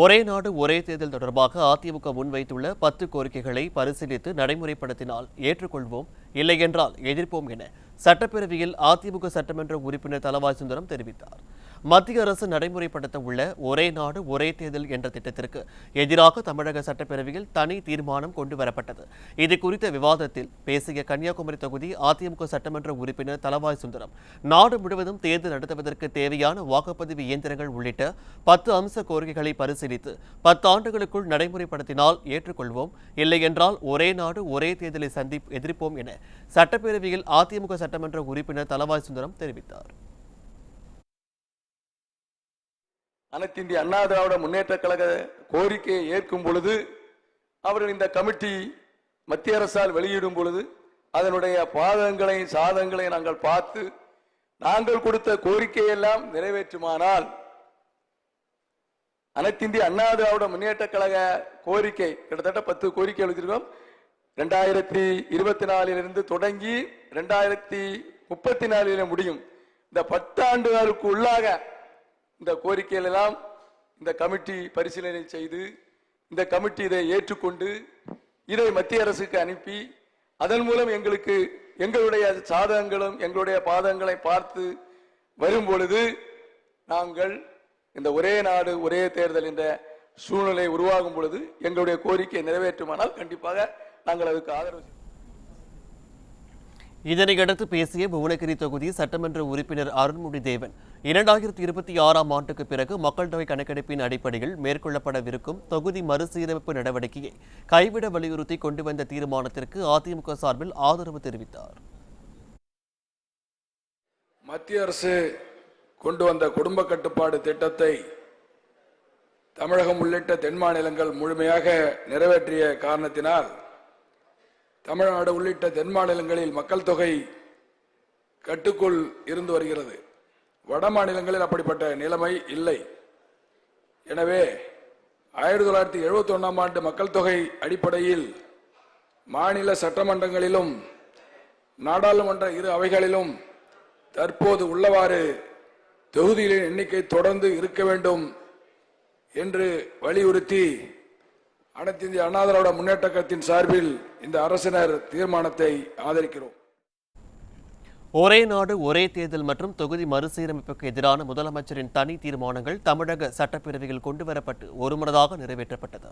ஒரே நாடு ஒரே தேர்தல் தொடர்பாக அதிமுக முன்வைத்துள்ள 10 கோரிக்கைகளை பரிசீலித்து நடைமுறைப்படுத்தினால் ஏற்றுக்கொள்வோம், இல்லையென்றால் எதிர்ப்போம் என சட்டப்பேரவையில் அதிமுக சட்டமன்ற உறுப்பினர் தளவாய் சுந்தரம் தெரிவித்தார். மத்திய அரசு நடைமுறைப்படுத்த உள்ள ஒரே நாடு ஒரே தேர்தல் என்ற திட்டத்திற்கு எதிராக தமிழக சட்டப்பேரவையில் தனி தீர்மானம் கொண்டுவரப்பட்டது. இது குறித்த விவாதத்தில் பேசிய கன்னியாகுமரி தொகுதி அதிமுக சட்டமன்ற உறுப்பினர் தளவாய் சுந்தரம், நாடு முழுவதும் தேர்தல் நடத்துவதற்கு தேவையான வாக்குப்பதிவு இயந்திரங்கள் உள்ளிட்ட 10 அம்ச கோரிக்கைகளை பரிசீலித்து 10 ஆண்டுகளுக்குள் நடைமுறைப்படுத்தினால் ஏற்றுக்கொள்வோம், இல்லையென்றால் ஒரே நாடு ஒரே தேர்தலை எதிர்ப்போம் என சட்டப்பேரவையில் அதிமுக சட்டமன்ற உறுப்பினர் தளவாய் சுந்தரம் தெரிவித்தார். அனைத்து இந்திய அண்ணா திராவிட முன்னேற்ற கழக கோரிக்கையை ஏற்கும் பொழுது அவர்கள் இந்த கமிட்டி மத்திய அரசால் வெளியிடும் பொழுது அதனுடைய பாதகங்களை சாதகங்களை நாங்கள் பார்த்து நாங்கள் கொடுத்த கோரிக்கையெல்லாம் நிறைவேற்றுமானால் அனைத்து இந்திய அண்ணா திராவிட முன்னேற்ற கழக கோரிக்கை கிட்டத்தட்ட 10 கோரிக்கை எழுதியிருக்கோம். 2024 தொடங்கி 2034 முடியும். இந்த 10 ஆண்டுகளுக்கு உள்ளாக இந்த கோரிக்கைகள் எல்லாம் இந்த கமிட்டி பரிசீலனை செய்து இந்த கமிட்டி இதை ஏற்றுக்கொண்டு இதை மத்திய அரசுக்கு அனுப்பி அதன் மூலம் எங்களுடைய சாதகங்களும் எங்களுடைய பாதகங்களை பார்த்து வரும் பொழுது நாங்கள் இந்த ஒரே நாடு ஒரே தேர்தல் என்ற சூழ்நிலை உருவாகும் பொழுது எங்களுடைய கோரிக்கை நிறைவேற்றுமானால் கண்டிப்பாக நாங்கள் அதுக்கு ஆதரவு. இதனையடுத்து பேசிய புவனகிரி தொகுதி சட்டமன்ற உறுப்பினர் அருண்மொழி தேவன், 2026ஆம் ஆண்டுக்கு பிறகு மக்கள் தொகை கணக்கெடுப்பின் அடிப்படையில் மேற்கொள்ளப்படவிருக்கும் தொகுதி மறுசீரமைப்பு நடவடிக்கையை கைவிட வலியுறுத்தி கொண்டு வந்த தீர்மானத்திற்கு அதிமுக சார்பில் ஆதரவு தெரிவித்தார். மத்திய அரசு கொண்டு வந்த குடும்ப கட்டுப்பாடு திட்டத்தை தமிழகம் உள்ளிட்ட தென் மாநிலங்கள் முழுமையாக நிறைவேற்றிய காரணத்தினால் தமிழ்நாடு உள்ளிட்ட தென் மாநிலங்களில் மக்கள் தொகை கட்டுக்குள் இருந்து வருகிறது. வட மாநிலங்களில் அப்படிப்பட்ட நிலைமை இல்லை. எனவே 1971ஆம் ஆண்டு மக்கள் தொகை அடிப்படையில் மாநில சட்டமன்றங்களிலும் நாடாளுமன்ற இரு அவைகளிலும் தற்போது உள்ளவாறு தொகுதிகளின் எண்ணிக்கை தொடர்ந்து இருக்க வேண்டும் என்று வலியுறுத்தி அனைத்து இந்திய அண்ணா திராவிட முன்னேற்ற கழகத்தின் சார்பில் இந்த அரசினர் தீர்மானத்தை ஆதரிக்கிறோம். ஒரே நாடு ஒரே தேர்தல் மற்றும் தொகுதி மறுசீரமைப்புக்கு எதிரான முதலமைச்சரின் தனி தீர்மானங்கள் தமிழக சட்டப்பேரவையில் கொண்டுவரப்பட்டு ஒருமனதாக நிறைவேற்றப்பட்டது.